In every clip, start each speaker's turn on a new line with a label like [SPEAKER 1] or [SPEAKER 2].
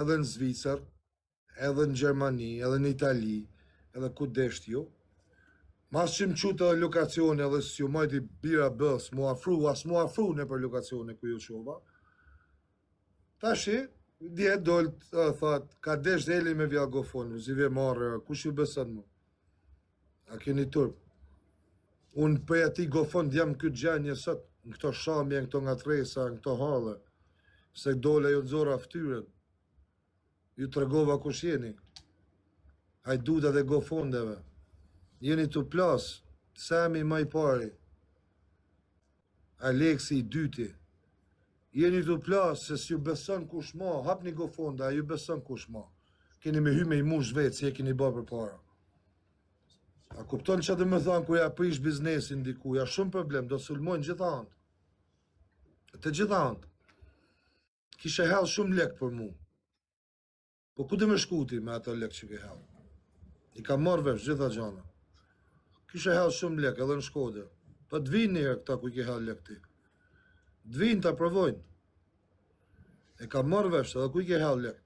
[SPEAKER 1] edhe në Zvicër, edhe në Gjermani, edhe në Itali, edhe ku desht ju. Mas që më qutë edhe lokacione edhe si ju majti bira bës, mu afru në për lokacione ku ju shova. Tashi, djetë dollë, thot, ka desh dhe eli me vja gofonë, zive marrë, kush ju besën mu? A keni turp? Unë për ati gofonë jam këtë gjenje sot, në këto shamje, në këto nga tresa, në këto halë, se dole ju të zora ftyren. Ju të regova kush jeni. Hajduda dhe gofondeve. Jeni të plasë, Sami maj pari, Aleksi i dyti. Jeni të plasë, se si ju beson kush ma, hap një gofonda, a ju beson kush ma. Keni me hy me i mush vetë, si e keni bërë për para. A kupton që dhe me thanë, ku ja prish biznesin diku, ja shumë problem, do sulmojnë gjitha antë. Të gjitha antë. Kishe hell shumë lek për mu. Po ku dhe me shkuti me ato lek që ke hell? I ka marrë vesh gjitha gjana. Kishe hell shumë lek edhe në Shkodër. Po të vinë njërë këta ku i ke hell lek ti. Të vinë të provojnë. E ka marrë vesh edhe ku i ke hell lek.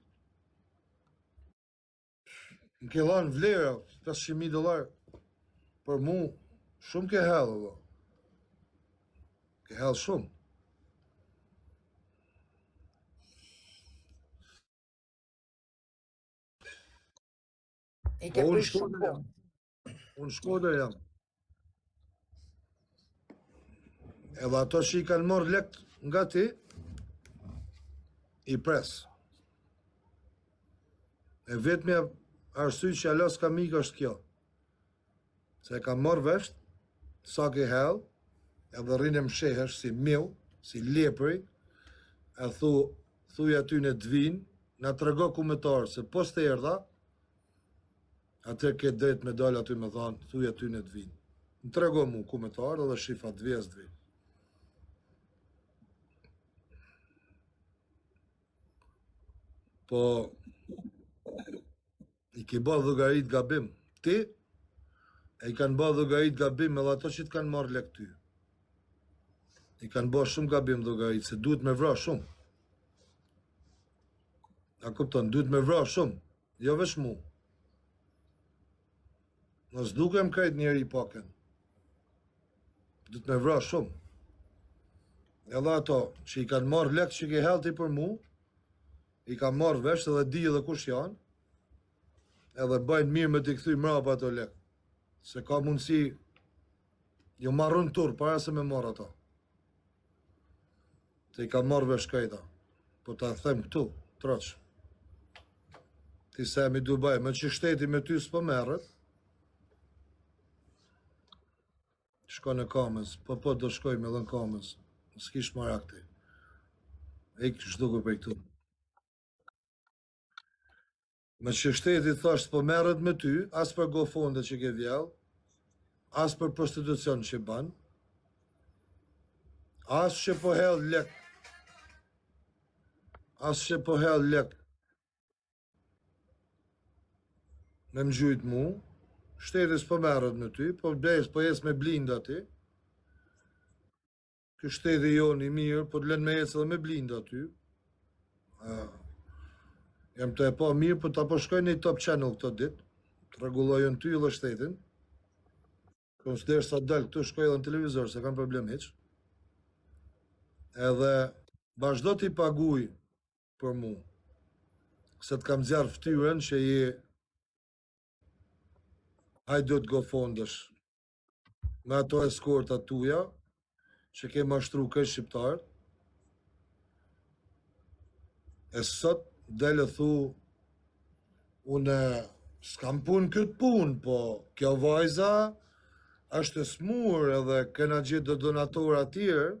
[SPEAKER 1] Në ke lanë vlera, $500,000. Për mu, shumë ke hell, edhe. Ke hell shumë.
[SPEAKER 2] I ke prish shumë po.
[SPEAKER 1] Unë Shkodër jam. Edhe ato që i kanë marrë lekt nga ti, i pres. E vetëmja arsye që alas ka mikë është kjo. Se e ka marrë vesh, sa ke hell, edhe rrinë më shehesh si mill, si lepri, e thuj aty në të vinë, na të rego kumetarë, se pos të erdha, atër ke drejt me dalë aty me thanë, thuj aty në të vinë. Në të rego mu kumetarë edhe shifa të vjes të vinë. Po, i ke ba dhëgarit gabim. Ti, e i kanë ba dhëgarit gabim edhe ato që të kanë marrë lek ty. I kanë ba shumë gabim dhëgarit, se duhet me vra shumë. A kupton, duhet me vra shumë, jo vesh mu. Nësë dukem krejt njeri i paken. Duhet me vra shumë. Edhe ato që i kanë marrë lek që ke helti për mu, i kanë marrë vesh edhe di edhe kush janë, edhe bëjnë mirë me t'i kthy mrapa ato lek. Se ka mundësi, jo marrën tur, para se me marrë ato. Se i kanë marrë vesh krejta. Po ta them këtu, troq. Ti se mi du bëj, me që shteti me ty s'po merët, shko në Kamës, po do shkoj me dhe në Kamës, s'kish marak ti. E i shduke për këtu. Me që shteti thasht po merët me ty, as për gofonde që ke vjell, as për prostitucion që ban, as që po hell lek, me më gjujt mu, shteti s'po merët me ty, po jes me blinda ti, kë shteti jonë i mirë, po t'len me jes edhe me blinda ty, jam të e pa mirë, për ta po shkoj një top channel këto dit, të regulojën ty dhe shtetin, konsider sa del këtu shkoj edhe në televizor, se kam problem heq, edhe vazhdo t'i paguj për mu, se t'kam zjarë ftyren që i hajdo t'go fondësh, me ato eskorta tuja, që ke mashtru kërë shqiptarë, e sot delë thu, unë s'kam pun këtë pun, po kjo vajza është e smur edhe këna gjithë do donatora tjerë,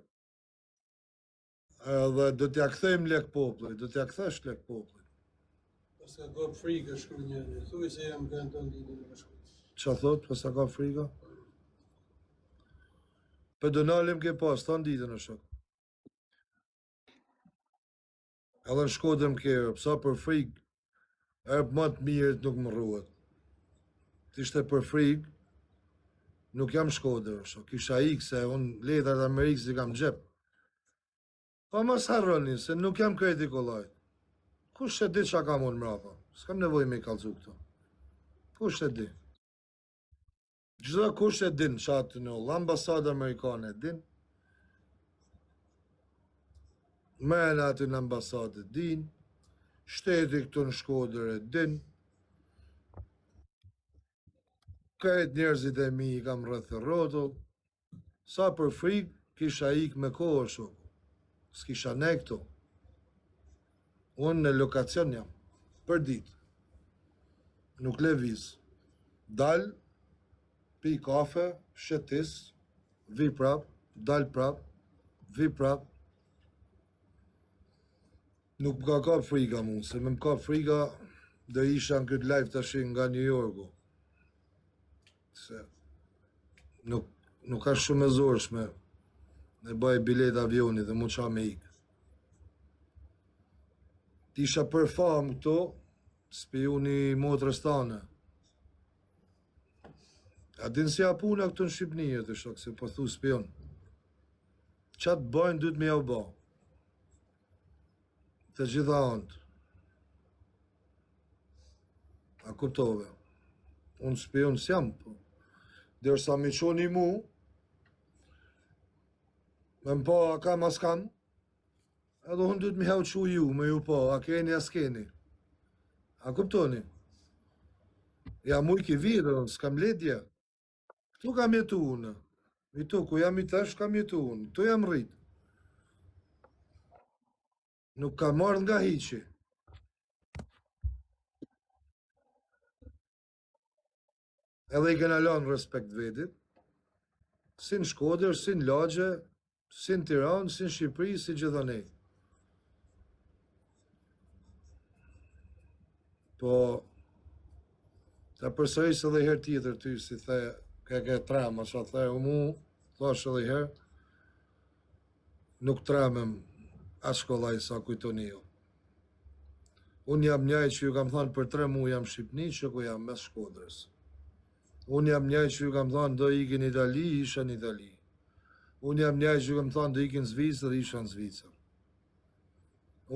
[SPEAKER 1] edhe do t'ja kthejmë lek poplit, do t'ja kthesh lek poplit.
[SPEAKER 3] Pas ka ka frikë shkru njëri, thuj se jam kanë të ndinë në shkru.
[SPEAKER 1] Qa thot, pas ka frika? Për donalim ke pas, ta nditën në shok. Edhe në Shkodër më kërë, pësa për frikë, erë më të mirët nuk më rruhet. T'ishte për frikë, nuk jam Shkodër, shok. Kisha ikë se unë letrat Amerikës i kam gjep. Pa mas harroni, se nuk jam kreti kolajt. Kush e di çka kam unë mrapa? S'kam nevojë me i kallzu këto. Kush e di? Çdo kush e din çatë në Hollë, ambasadë amerikane e din. Merren aty në ambasadë e din. Shteti këtu në Shkodër e din. Krejt njerëzit e mi i kam rreth e rrotull. Sa për frikë, kisha ik me kohë shumë. S'kisha ne këtu. Unë në lokacion jam, për ditë. Nuk lëviz. Dal, pi kafe, shetis, vi prap, dal prap, vi prap. Nuk më ka kap frika mu, se me më kap frika do isha në këtë live tash nga New Yorku. Se nuk ka shumë e zorshme me baj bilet avioni dhe mu qa me ikë. Tisha për famë këto, spioni motrës tane. A din si apuna këtu në Shqipni e të shok, se po thu spion. Qatë bajnë dytë me jau ba. Të gjitha antë. A kuptove. Unë spion s'jam, po. Dërsa mi qoni mu, me më pa a kam as kam, edhe unë dytë me jau qu ju, me ju pa, a keni as keni. A kuptoni? Ja mu i ki virë, s'kam ledja. Këtu kam jetu unë. I tu, ku jam i tash, kam jetu unë. Këtu jam rrit. Nuk ka marrë nga hiqi. Edhe i kena lanë respekt vedit. Si në Shkodër, si në Lagje, si në Tiranë, si në Shqipëri, si gjithanej. Po, ta përsëris edhe herë tjetër ty, si the, ke trama, që the u mu, thash edhe herë, nuk tramem as shkollaj sa kujtoni jo. Unë jam njaj që ju kam thanë për 3 mu jam Shqipni, që ku jam mes Shkodrës. Unë jam njaj që ju kam thanë do ikin Itali, isha në Itali. Unë jam njaj që ju kam thanë do ikin Zvicër, isha në Zvicër.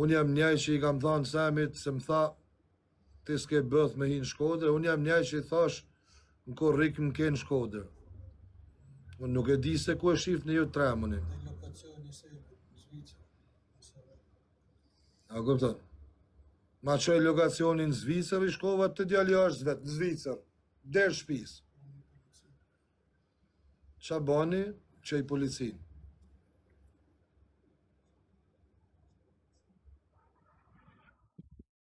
[SPEAKER 1] Unë jam njaj që i kam thanë Samit, se më tha, ti s'ke bëth me hinë Shkodër, unë jam njaj që i thash, në korrik më ke në Shkodër. Unë nuk e di se ku e shif në ju tramënin.
[SPEAKER 3] Dhe lokacioni se në Zvicër.
[SPEAKER 1] A kupton? Ma qoj lokacionin në Zvicër, i shkova të djali është vetë, në Zvicër, der shpis. Qa bani, që i policin.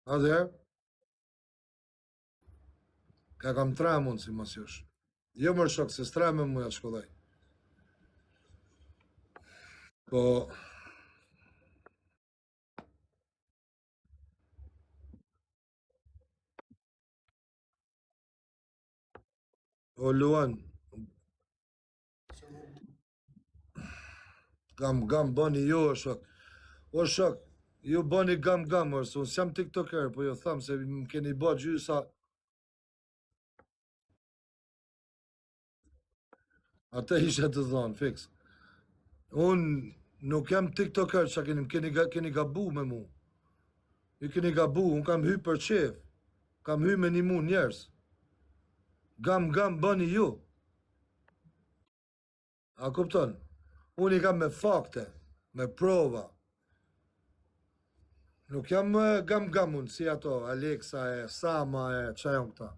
[SPEAKER 1] A dhe? Ka kam tramun si mos josh. Jo mërë shok, se s'tramen mu ja shkollaj. Po... O Luan, gam bani jo o shok. O shok, ju bani gam, orë, unë s'jam tiktoker, po jo thamë se më keni ba gjysa. Ate isha të thonë, fix. Unë nuk jam tiktoker që keni gabu me mu. Ju keni gabu, unë kam hy për qef. Kam hy me një mu njerës. Gam bani ju. A kupton? Unë i kam me fakte, me prova. Nuk jam gam unë, si ato, Alexa e, Sama e, qa jam këta.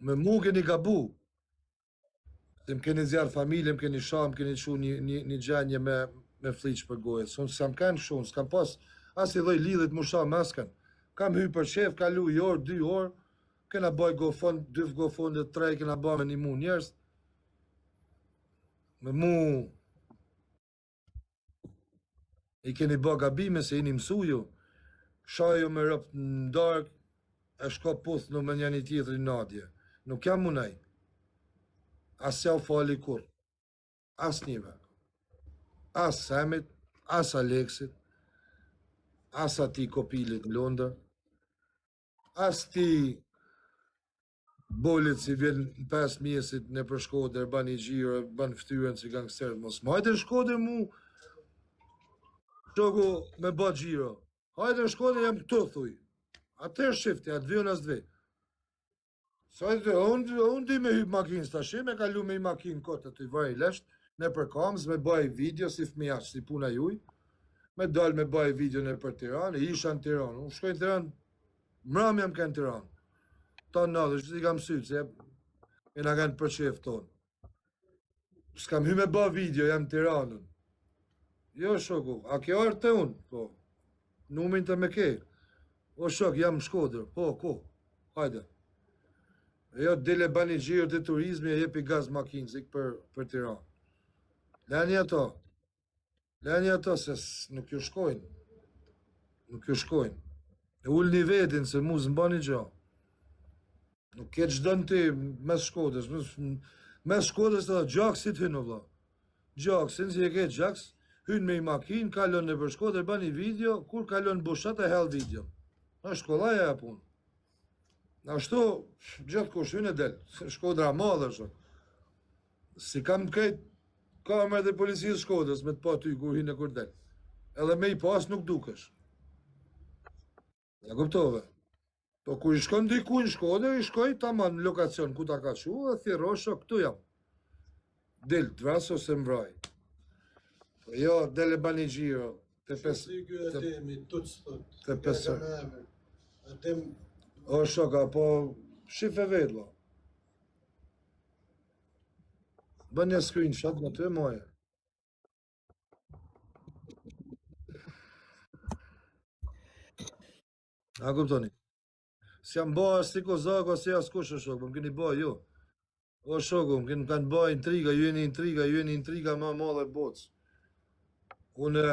[SPEAKER 1] Me mu keni gabu. Se më keni zjarë familje, më keni shah, më keni qu një gjenje me fliqë për gojës. Unë s'kam kanë shumë, s'kam pas as i dhoj lidhët mu shah me asken. Kam hy për qef, kalu i orë, 2 orë, kena baj gofond, 2 gofondet, 3, kena baj me një mu njerës. Me mu i keni baj gabime se i një mësu ju. Shajo me rëpë në dark, e shko puth në me një tjetëri nadje. Nuk jam munaj. As ja u fali kur. As njëve. As Samit, as Aleksit, as ati Kopilit në Londër, as ti bolit si vjen në 5 mjesit në për Shkodër, ban i gjirë, ban ftyrën si gangsterët, mos majtë në Shkodër mu, shoku me ba gjiro. Hajde në Shkodër jam këtu, thuj. Atër shifti, atë vion as dve. Sa unë di me hyp makinës tash, me kalu me i makinë kote të i vaj lesht, në për kamës, me baj video si fëmija, si puna juj, me dal me baj video në për Tiranë, isha në Tiranë, unë shkoj në Tiranë, mram jam ka në Tiranë. Ta në nadë, që ti kam sytë, se e nga kanë për qef tonë. S'kam hy me baj video, jam në Tiranën. Jo, shoku, a ke arë të unë? Po, numin të me ke. O, shok, jam në Shkodër, po, ko, hajde. Jo, dele bani gjirë të turizmi e jepi gaz makinzik për Tiranë. Leni ato, se nuk ju shkojnë. Nuk ju shkojnë. E ullë një vedin, se mu zëmbani gjo. Nuk ke që dënë ti mes Shkodës. Mes Shkodës të da gjaksit hynë, vla. Gjaksin, si e ke gjaks, hynë me i makinë, kalon në për Shkodër, bani video, kur kalon bushat e hell video. Në shkollaja e punë. Në ashtu, gjithë kush hynë e del, Shkodra madhe shok. Si kam krejt kamerët e policisë Shkodrës me të pa ty kur hynë e kur del. Edhe me i pas nuk dukesh. Ja kuptove. Po kur i shkon diku në Shkodër, i shkoj taman në lokacion ku ta ka shu dhe thiro shok, këtu jam. Del, të vras ose mvraj. Po jo, dele bani gjiro.
[SPEAKER 3] Si kjo atemi, tuc thot.
[SPEAKER 1] Te pesë.
[SPEAKER 3] Atem,
[SPEAKER 1] O shoka, po shif e vedlo. Bën një screenshot në të moje. A kuptoni? S'jam bëha si kozako, si as kush o shok, më keni bëha ju. O shoku, më kanë bëha intriga, ju jeni intriga ma madhe botës. Unë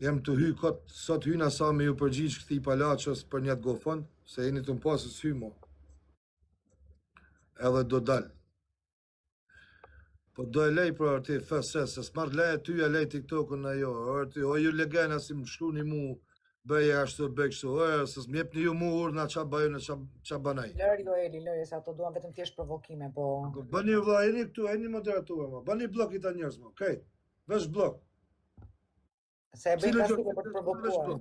[SPEAKER 1] jam të hy kot, sot hyna sa me ju përgjigj këti palaqës për një të gofon, se jeni të më pasës hy mo. Edhe do dal. Po do e lej për arti FSS, se s'mart lej e ty e lej TikTokën në jo, o ju legena si më shkru një mu, bëje ashtu, bëj kështu, se s'mjep një ju mu urna qa bëjë në qa banaj.
[SPEAKER 2] Lëri do Eli, lëri, se ato duan vetëm thjesht provokime, po...
[SPEAKER 1] Bëni vla, e një këtu, e një moderaturë, ma, bëni blok i ta njerëz, ma, okej, vesh blok.
[SPEAKER 2] Se e bëjnë pastike për të provokuar.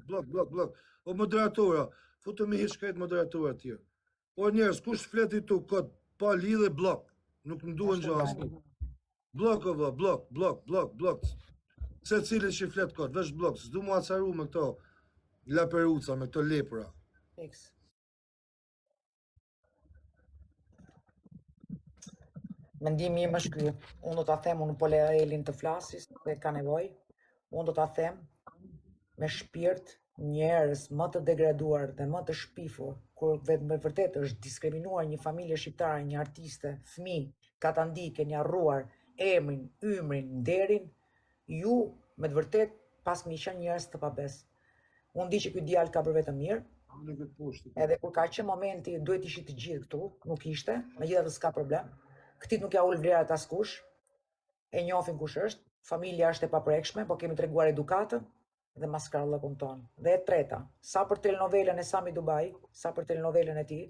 [SPEAKER 1] Blok. O moderatora, futëm i hiç krejt moderatora tjerë. O njerëz, kush fleti tu kod pa lidhe blok. Nuk më duhen gjë asnjë. Blok o vlla, blok. Se cili që flet kod, vesh blok. S'du mu acaru me këto laperuca, me këto lepra.
[SPEAKER 2] Fiks. Mendimi im është ky. Unë do ta them, unë po le Elin të flasis, se ka nevojë. Unë do ta them me shpirt njerëz më të degraduar dhe më të shpifur, kur vetë me vërtet është diskriminuar një familje shqiptare, një artiste, fëmijë, ka ta ndike, një arruar emrin, ymrin, nderin, ju me të vërtet pas më qenë njerëz të pabes. Unë di që ky djalë ka për vetëm mirë, edhe kur ka qenë momenti duhet ishit të gjithë këtu, nuk ishte, megjithatë s'ka problem. Këtit nuk ja ul vlerat askush, e njohin kush është, familja është e paprekshme, po kemi treguar edukatën dhe maskarallëkun tonë. Dhe e treta, sa për telenovelën e Sami Dubai, sa për telenovelën e tij,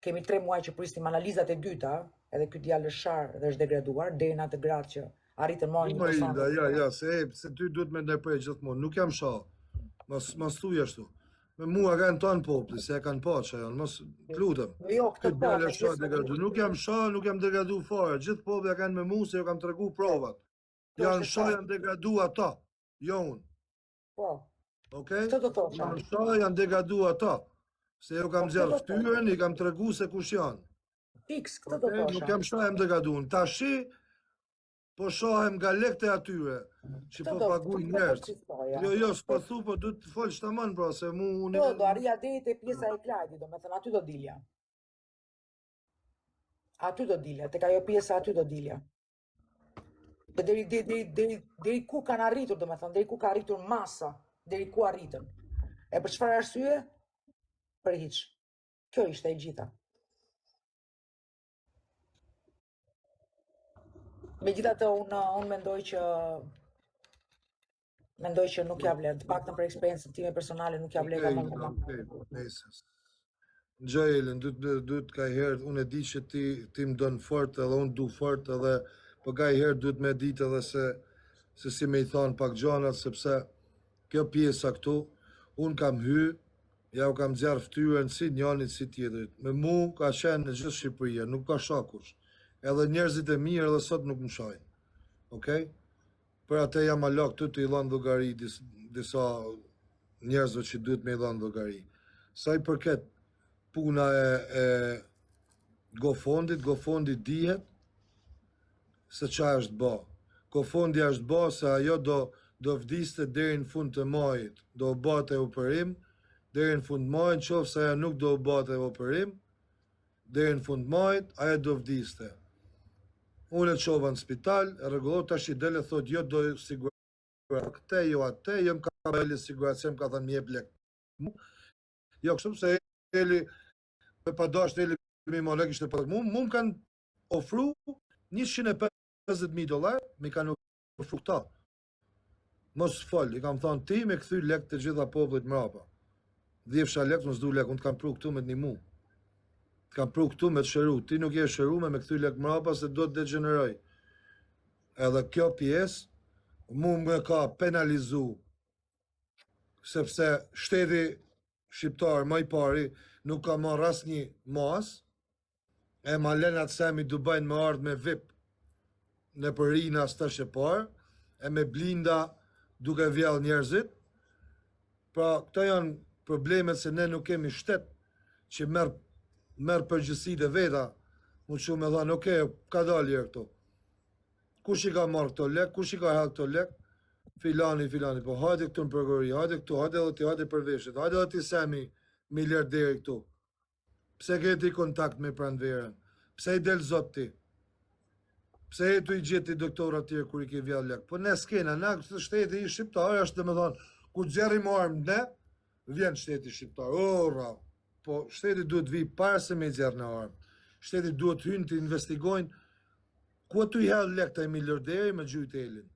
[SPEAKER 2] kemi 3 muaj që prisnim analizat e dyta, edhe ky djalë është sharë dhe është degraduar, deri në atë gratë që arritën marrin një person.
[SPEAKER 1] Ja, se ty duhet me ndërprej gjithmonë, nuk jam shah. Mos thuj ashtu. Me mua kanë tonë populli, se e kanë pa që janë, mos të lutem.
[SPEAKER 2] Jo, këtë
[SPEAKER 1] Këtë djalë është shah degradu. Nuk jam shah, nuk jam degradu fare. Gjithë populli kanë me mua se ju kam tregu provat. Janë shah, janë degradu ata, jo unë.
[SPEAKER 2] Po.
[SPEAKER 1] Okej?
[SPEAKER 2] Këtë do thosha.
[SPEAKER 1] Janë shah, janë degradu ata. Se ju kam zjarë ftyrën, i kam tregu se kush janë.
[SPEAKER 2] Fiks, këtë do thosha.
[SPEAKER 1] Nuk jam shah, jam degradu. Tashi, po shohem nga lekët e atyre, që po paguajnë njerëz. Jo, s'po thu, po du të folsh tamam, pra, se mu unë...
[SPEAKER 2] Jo, do arria deri te pjesa e klajtit, do me thënë, aty do dilja. Aty do dilja, tek ajo pjesa aty do dilja. Dhe deri ku kanë arritur, do me thënë, deri ku ka arritur masa, deri ku arritën. E për çfarë arsye? Për hiç. Kjo ishte e gjitha. Megjithatë, unë mendoj që nuk ja vlen, të paktën për eksperiencën time personale nuk ja vlen më.
[SPEAKER 1] Gjajelen, duhet ka herë, unë e di që ti më donë fort edhe unë du fort edhe, po ka herë duhet me ditë edhe se si me i thonë pak gjanat, sepse kjo pjesa këtu, unë kam hy, ja u kam zjarë ftyrën si njënit si tjetërit. Me mu ka qenë në gjithë Shqipëria, nuk ka shakush. Edhe njerëzit e mirë edhe sot nuk më shajnë. Okej? Për atë jam alok të i lanë dhogari disa njerëzve që duhet me i lanë dhogari. Sa i përket puna e GoFundit dihet se qa është ba. GoFundi është ba se ajo do vdiste deri në fund të majit, do bate operim, deri në fund majit, qofë se ajo nuk do bate operim, deri në fund majit, ajo do vdiste. Unë e qova në spital, e regullot tash i dele, thot, jo do sigurat këte, jo atë, jo më ka bëjli sigurat, se më ka thënë mje blek. Jo, kështu se Eli, me pa dasht Eli, mi më lek ishte për mu më kanë ofru $150,000, mi kanë ofru këta. Mos fol, i kam thonë ti me këthy lek të gjitha popullit mrapa. 10 lek, mos du lek, unë të kam pru këtu me të një mu. Të kam pru këtu me të shëru. Ti nuk je shëru me këthy lek mrapa se do të degeneroj. Edhe kjo pjesë, mu më ka penalizu, sepse shteti shqiptar më i pari nuk ka marrë asnjë mas, e Malenat Semi Dubajnë me ardhë me VIP në përrina së të shqipar, e me blinda duke vjell njerëzit. Pra, këta janë problemet se ne nuk kemi shtet që merë përgjësit e veta, mu që me dhanë, oke, ka dalje këto. Kush i ka marrë këto lek, kush i ka hell këto lek? Filani, po hajde këtu në përgori, hajde këtu, hajde edhe ti, hajde përveshit, hajde edhe ti Semi, miliarderi këtu. Pse ke ti kontakt me pranverën? Pse i del zot ti? Pse e tu i gjeti doktorat tjerë kur i ke vjell lek? Po ne s'kena, na shteti i shqiptar është dhe me thonë, ku gjerim armë ne, vjen shteti shqiptar. Ora, po shteti duhet vi parë se me gjerë në armë. Shteti duhet hynë të investigojnë, ku tu i hell lek të e miliarderi me gjujt Elin.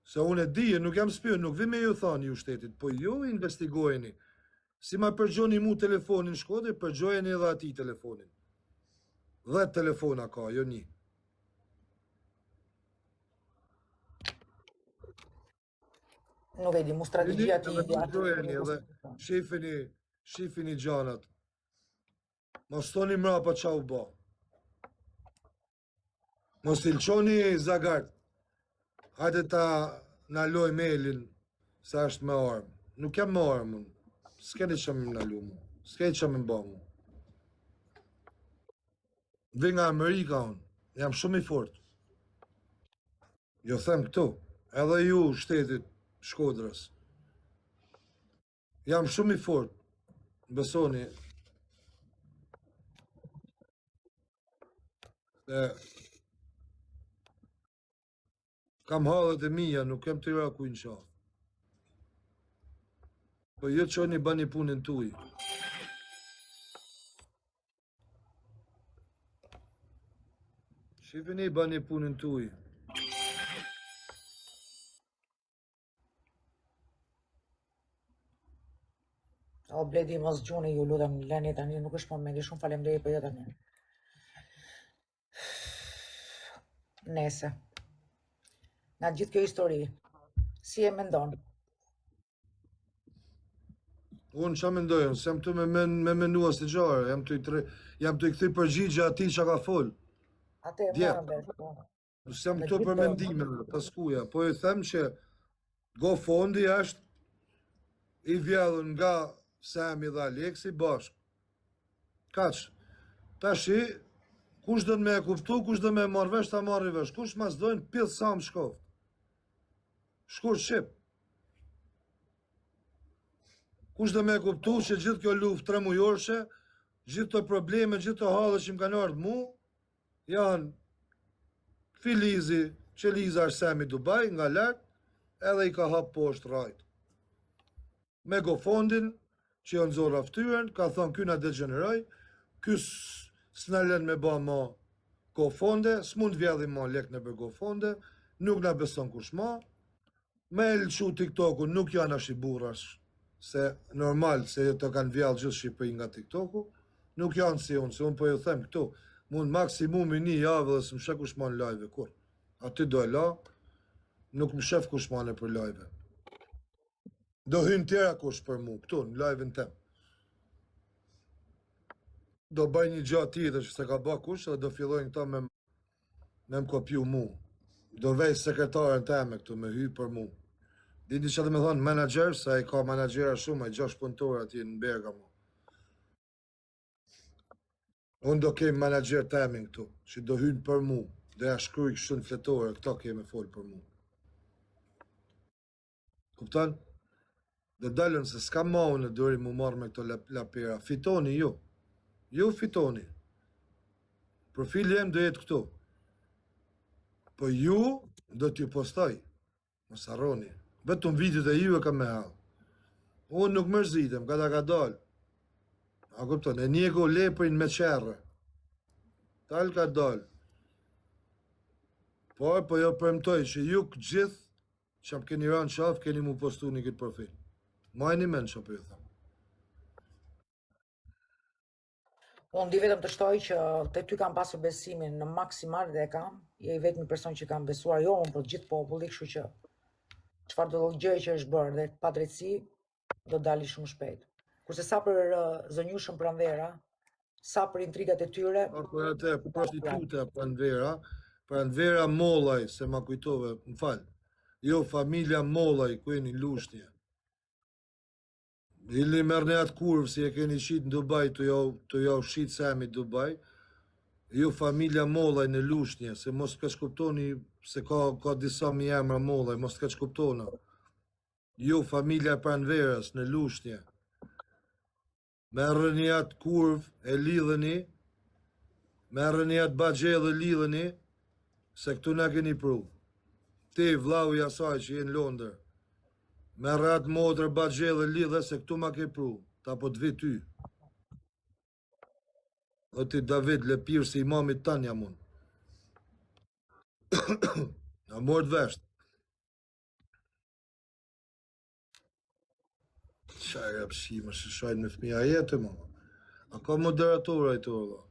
[SPEAKER 1] Se unë e di, nuk jam spion, nuk vi me ju thonë ju shtetit, po ju investigojni. Si ma përgjoni mu telefonin Shkodër, përgjojeni edhe ati telefonin. 10 telefona ka, jo një.
[SPEAKER 2] Nuk e di, mu strategjia ti
[SPEAKER 1] Edhe përgjojeni edhe shifini gjanat. Mos thoni mrapa qa u ba. Mos tilqoni zagart. Hajde ta na loj mailin se është me armë. Nuk jam me armë unë. S'keni që më në lu mu. S'keni që më mba mu. Dhe nga Amerika unë. Jam shumë i fort. Jo them këtu. Edhe ju shtetit Shkodrës. Jam shumë i fort. Besoni. Kam halët e mija, nuk kem të ra ku në qafë. Po jo që një bani punën tuj. Shifini bani punën tuj.
[SPEAKER 2] O bledi mos gjuni ju lutem, leni tani, nuk është momenti, shumë faleminderit për jo tani. Nese. Nga gjithë kjo histori, si e mendon?
[SPEAKER 1] Unë që mendojnë, se jam të me menua së gjarë, jam të i këthy përgjigja ati që ka folë.
[SPEAKER 2] Ate e marrën vesh, po.
[SPEAKER 1] Se jam të për mendime, pas kuja, po e them që GoFundi është i vjellën nga Semi dhe Aleksi bashkë. Kaq, tashi, kush do të me e kuptu, kush do me e marrë vesh, ta marrë i vesh, kush mas dojnë pithë sa më shkoft. Shkur Shqip. Kush do me e kuptu që gjithë kjo luft 3 mujorëshe, gjithë të probleme, gjithë të halë që më kanë ardhë mu, janë Filizi, Qeliza është Semi Dubaj, nga lartë, edhe i ka hapë poshtë rajtë. Me GoFundin, që janë zorë aftyren, ka thonë kjo na degeneroj, kjo s'na len me ba ma GoFunde, s'mund vjedhi ma lek në bër GoFunde, nuk na beson kush ma, me lëshu TikToku nuk janë ashtë i burash, se normal se të kanë vjallë gjithë Shqipëri nga TikToku, nuk janë si unë, se unë po ju them këtu, mund maksimumi 1 javë dhe së më shef kush ma në live kur. Aty do e la, nuk më shef kush ma në për live. Do hynë tjera kush për mu, këtu, në live-in tem. Do bëj një gjatë tjetër që se ka bë kush, dhe do fillojnë këta me më kopju mu. Do vej sekretarën teme këtu, me hy për mu. Dini që dhe me thonë manager, sa i ka managera shumë, e 6 punëtorë atje në Bergamo. Unë do kem manager temin këtu, që do hynë për mu, dhe ja shkruj kështu në fletore, këta keme folë për mu. Kuptan? Dhe dalën se s'ka mau në dëri mu marrë me këto lapera. Fitoni ju. Ju fitoni. Profili jem do jetë këtu. Po ju do t'ju postoj. Mos harroni. Vetëm videot e ju e kam me hallë. Unë nuk mërzitem, ka dalë. A kupton, e njego leprin me qerre. Talë ka dalë. Po jo përmtoj që ju këtë gjithë që më keni ranë qafë, keni mu postu një këtë profil. Majni men që për ju thëmë.
[SPEAKER 2] Unë di vetëm të shtoj që të ty kam pasur besimin në maksimal dhe e kam, je i vetëmi person që kam besuar jo unë për gjithë populli, kështu që çfarë do gjë që është bërë dhe pa drejtësi do dali shumë shpejt. Kurse sa për zënjushën Pranvera, sa për intrigat e tyre,
[SPEAKER 1] Për atë prostituta Pranvera Mollaj, se ma kujtove, më falë. Jo, familja Mollaj, ku e një lushtje. Ili mërë në atë kurvë, si e keni qitë në Dubaj, të jau shqitë semi Dubaj. Jo, familja Mollaj në lushtje, se mos të shkuptoni, se ka disa mi emra Mollaj, mos të shkuptona. Jo, familja Pranverës në lushtje. Merë një atë kurvë e lidheni, merë një atë bagjellë e lidheni, se këtu na keni pru. Ti, vlau i asaj që jenë Londër, merë atë modrë bagjellë e lidhe, se këtu ma ke pru, ta po të vi ty. O ti David, lepirë si imamit tanë jam unë. Na mërë të veshtë. Qaj e pësime, që shajnë me fëmija jetë, më. A ka moderatora i të ola.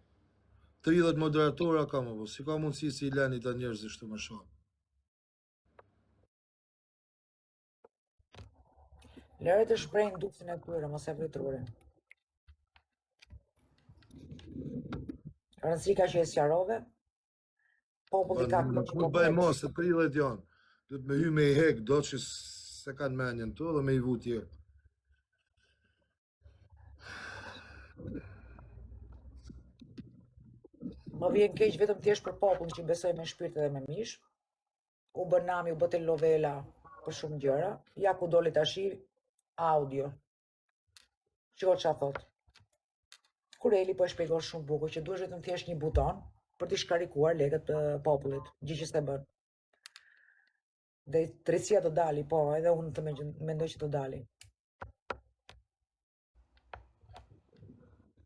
[SPEAKER 1] 30 moderatora ka më, si ka mundësi si i leni të njerëzishtu më shumë.
[SPEAKER 2] lere të shprejnë duksin e tyre, mos e vritrurin. Rëndësi ka që e sjarove, populli ka këtë që
[SPEAKER 1] Nuk bëj mos, se 30 janë. Du të me hy me i hek, do që se kanë menjen të dhe me i vu tjerë.
[SPEAKER 2] Më vjen keq vetëm thjesht për popullin që besoj me shpirt dhe me mish. U bë nami, u bë telenovela për shumë gjëra. Ja ku doli tash audio. Ço çfarë thot. Kureli po e shpjegon shumë bukur që duhet vetëm thjesht një buton për të shkarikuar lekët të popullit, gjë që s'e bën. Dhe drejtësia do dali, po, edhe unë të mendoj që do dali.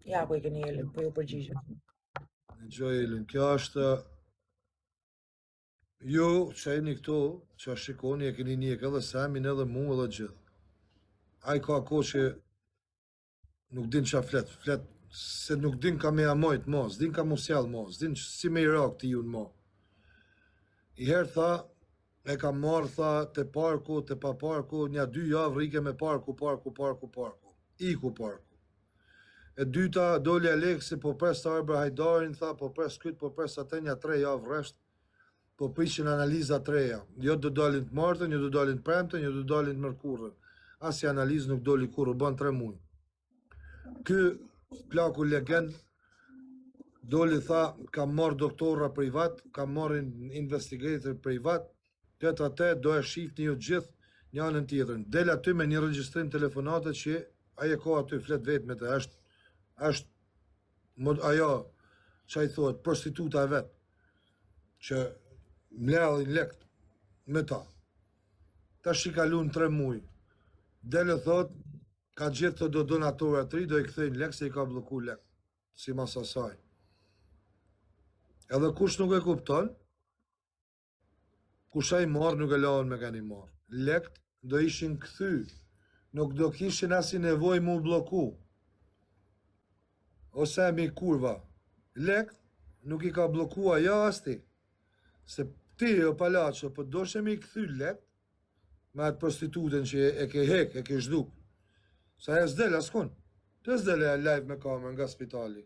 [SPEAKER 2] Ja ku e keni Elin, po ju përgjigjet.
[SPEAKER 1] Në gjoj Elin, kjo është ju që e një këtu, që shikoni e keni njek edhe Samin edhe mu edhe gjithë. Ai ka ko që nuk din qa flet, se nuk din ka me amojt mo, s'din ka mu sjall mo, s'din si me i rak ti ju në mo. I herë tha, e ka marrë tha të parku, të pa parku, nja 2 javë rike me parku. Iku parku. E dyta, doli Aleksi, po pres të Arber Hajdarin, tha, po pres këtë, po pres atë, nja 3 javë resht, po prishin analiza 3-ja. Jo do dalin të martën, jo do dalin të premtën, jo do dalin të mërkurën. Asi analizë nuk doli kur, u ban 3 muaj. Ky plaku legend, doli tha, kam marrë doktora privat, kam marrë investigator privat, këtë atë do e shifni ju gjithë një anën tjetërën. Del aty me një regjistrim telefonate që aje ko aty flet vetë me të, është ajo që i thot, prostituta e vetë, që mledhin lekt me ta. Ta shikalun 3 muaj. Del e thot, ka gjithë të do donatora 3, do i kthejnë lek, se i ka bloku lek, si mas asaj. Edhe kush nuk e kupton, kush a i marrë nuk e laon me keni marrë. Lekt do ishin kthy, nuk do kishin asi nevoj mu bloku. Ose mi kurva. Lekt nuk i ka blokua ja asti. Se ti o palacho, po do shemi i kthy lekt, me atë prostitutën që e ke hek, e ke zhduk. Sa e s'del askon. Pse s'del e live me kamerë nga spitali?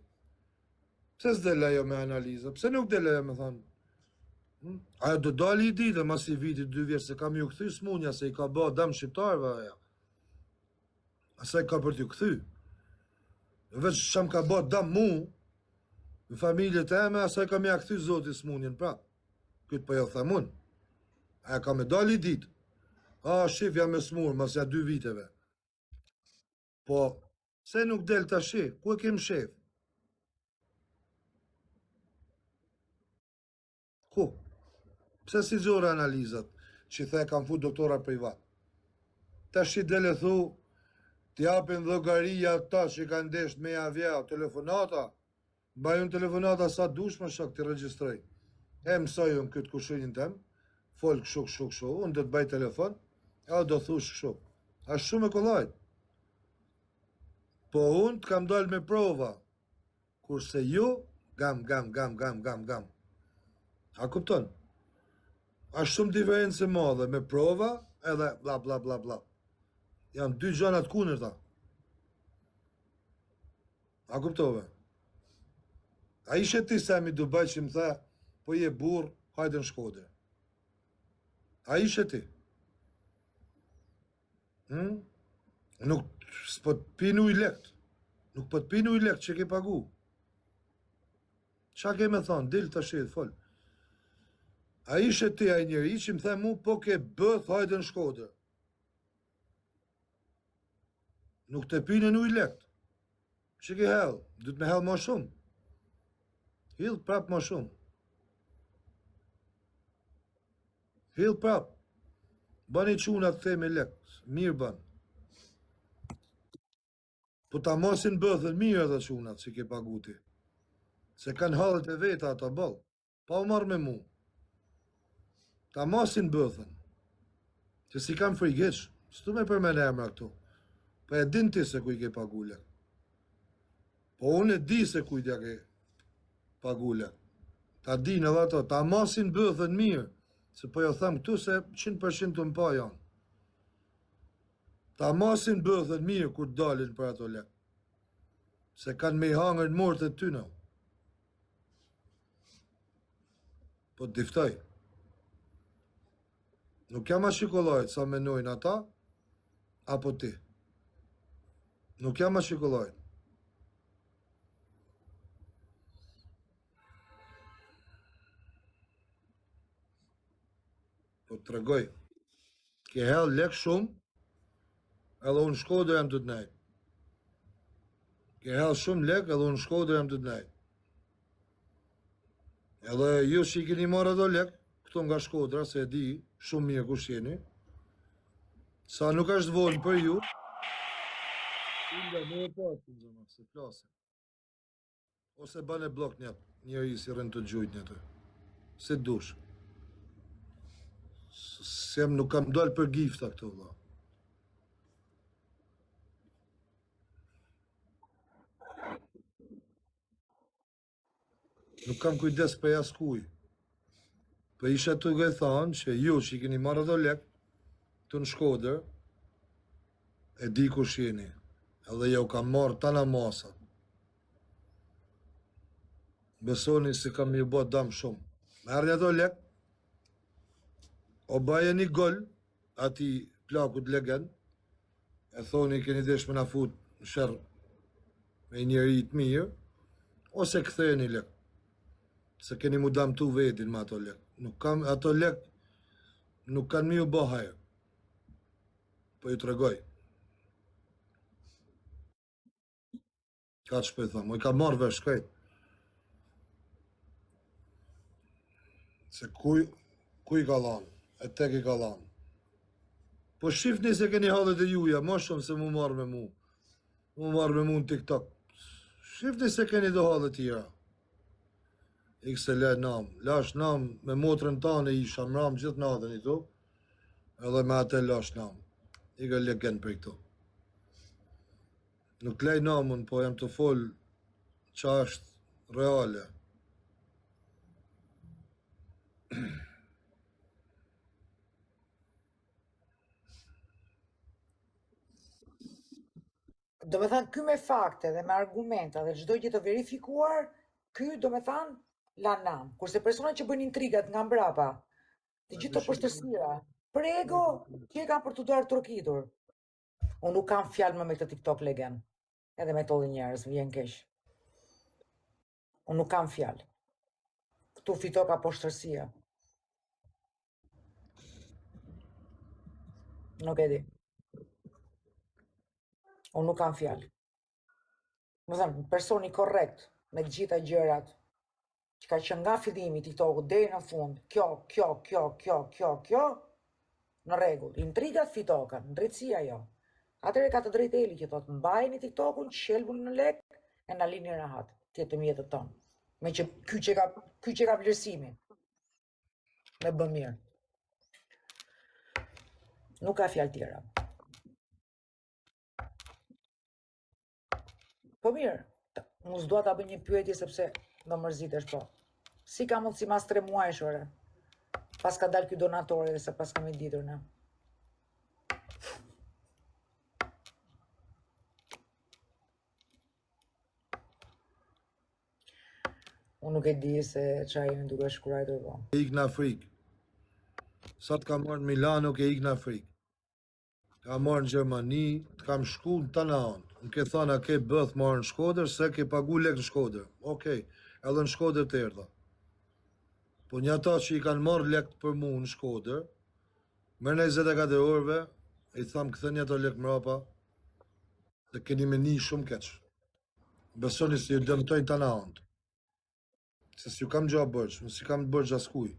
[SPEAKER 1] Pse s'del ajo me analizë? Pse nuk del ajo me thonë? Ajo do dali i ditë, mas i vitit 2 vjetë, se kam ju këthy smunja, se i ka ba dam shqiptarëve aja. Asaj ka për t'ju këthy. Veç që më ka ba dam mu, në familje të eme, asaj kam ja këthy zoti smunjen prap. Këtë për jo thamun. Aja ka me dali i ditë. Shif jam me smur, mas ja 2 viteve. Po, se nuk del të shif? Ku e kem shif? Ku? Pse si zore analizat që the kam fu doktora privat? Ta shi dele thu, t'japin llogaria ta që kanë ndesht me avja, telefonata, bajun telefonata sa dush më shok t'i regjistroj. E mësoj unë këtë kushinjën tem, fol kështu, unë do t'baj telefon, a do thush kështu. Ashtë shumë e kollajt. Po unë t'kam dal me prova, kurse ju, gam. A kupton? Ashtë shumë diferencë madhe me prova edhe bla. Janë 2 gjanat kundërta. A kuptove? A ishe ti sa mi Dubai që më tha, po je burr, hajde në Shkodër. A ishe ti? Nuk s'po t'pinu i lekt. Nuk po t'pinu i lekt që ke pagu. Qa ke me thonë, dil të shidh, fol. A ishe ti a i njëri që më the mu, po ke bëth, hajde në Shkodër. Nuk të pine nu i lekt. Që ke hell, du të me hell ma shumë. Hill prap ma shumë. Hill prap. Bani quna të theme lekt. Mirë ban. Po ta mosin bëthën mirë edhe qunat që ke paguti. Se kanë halët e veta ata ball. Pa u marrë me mu. Ta mosin bëthën. Që si kam frikeq. S'tu me përmen emra këtu. Po e din ti se ku i ke pagu lekt. Po unë e di se ku i ke pagu lekt. Ta din edhe ato. Ta mosin bëthën mirë. Se po jo them këtu se 100% të mpa janë. Ta masin bëthën mirë kur dalin për ato lek. Se kanë me i hangër në morët e ty në. Po të diftoj. Nuk jam a shikolajt sa menojnë ata, apo ti. Nuk jam a shikolajt. Po të regoj. Ke hell lek shumë, edhe unë Shkodër jam të të nejtë. Ke hell shumë lek, edhe unë Shkodër jam të të nejtë. Edhe ju që i keni marrë ato lek, këto nga Shkodra, se e di shumë mirë kush jeni, sa nuk është volë për ju, me e pasë, se flasë. Ose bane blok njëri si rënë të gjujt një të. Se dush. Se nuk kam dalë për gifta këto, vla. Nuk kam kujdes për jaskuj. Po isha të gëj thanë që ju që i keni marrë do lek të në Shkodër, e di kush jeni, edhe jo kam marrë tana masat. Besoni se kam ju bët dam shumë. Merë një do lek, o baje një gol, ati plakut legend, e thoni keni desh me na fut në shërë me njëri të mirë, ose këthejni lek. Se keni mu damtu vetin me ato lek. Nuk kam, ato lek nuk kanë mi u bëhajë. Po ju të regoj. Ka që për i thamë, i ka marrë vesh shkajt. Se kuj ka lanë, e tek i ka lanë. Po shifni se keni halët e juja, ma shumë se mu marrë me mu. Mu marrë me mu në TikTok. Shifni se keni do halët tjera. Ikse le nam, lash nam me motrën tane i shamram gjithë natën i tu, edhe me atë lash nam. I ka legend për i këtu. Nuk lej namën, po jam të fol qa është reale.
[SPEAKER 2] Do me thënë, ky me fakte dhe me argumenta dhe çdo gjë të verifikuar, ky do me thënë la nam. Kurse personat që bëjnë intrigat nga mbrapa, të gjithë të përshtatësira, për ego, që e kanë për të duar trokitur. Unë nuk kam fjalë më me këtë TikTok legend. Edhe me tolli njerëz, vjen keq. Unë nuk kam fjalë. Këtu fito ka poshtërsia. Nuk e di. Unë nuk kam fjalë. Më thënë, personi korrekt me të gjitha gjërat që ka qenë nga fillimi TikTokut deri në fund, kjo, në rregull. Intrigat fitokan, drejtësia jo. Atëherë ka të drejtë Eli që thotë mbajeni TikTokun, shelbun në lek e na lini rahat, tjetëm jetët tonë. Me që ky që ka vlerësimin. Me bën mirë. Nuk ka fjalë tjera. Po mirë, unë s'dua ta bëj një pyetje sepse do mërzitesh po. Si ka mundsi mas 3 muajsh ore? Pas ka dalë ky donatori dhe se pas kam i ditur ne. Unë nuk e di se çfarë jeni duke shkruar po.
[SPEAKER 1] Ik në Afrikë. Sa të kam marrë në Milano, ke ik në Afrikë. Ka marrë në Gjermani, të kam shku në të anë. Më ke thana ke bëth marrë në Shkodër, se ke pagu lek në Shkodër. Okej, edhe në Shkodër të erdha. Po një ata që i kanë marrë lek për mu në Shkodër, mërë në 24 orëve, i thamë këthe një ato lek mrapa, dhe keni me një shumë keq. Besoni se ju dëmtojnë të anë. Se si ju kam gja bërgjë, si kam bërgjë askuj.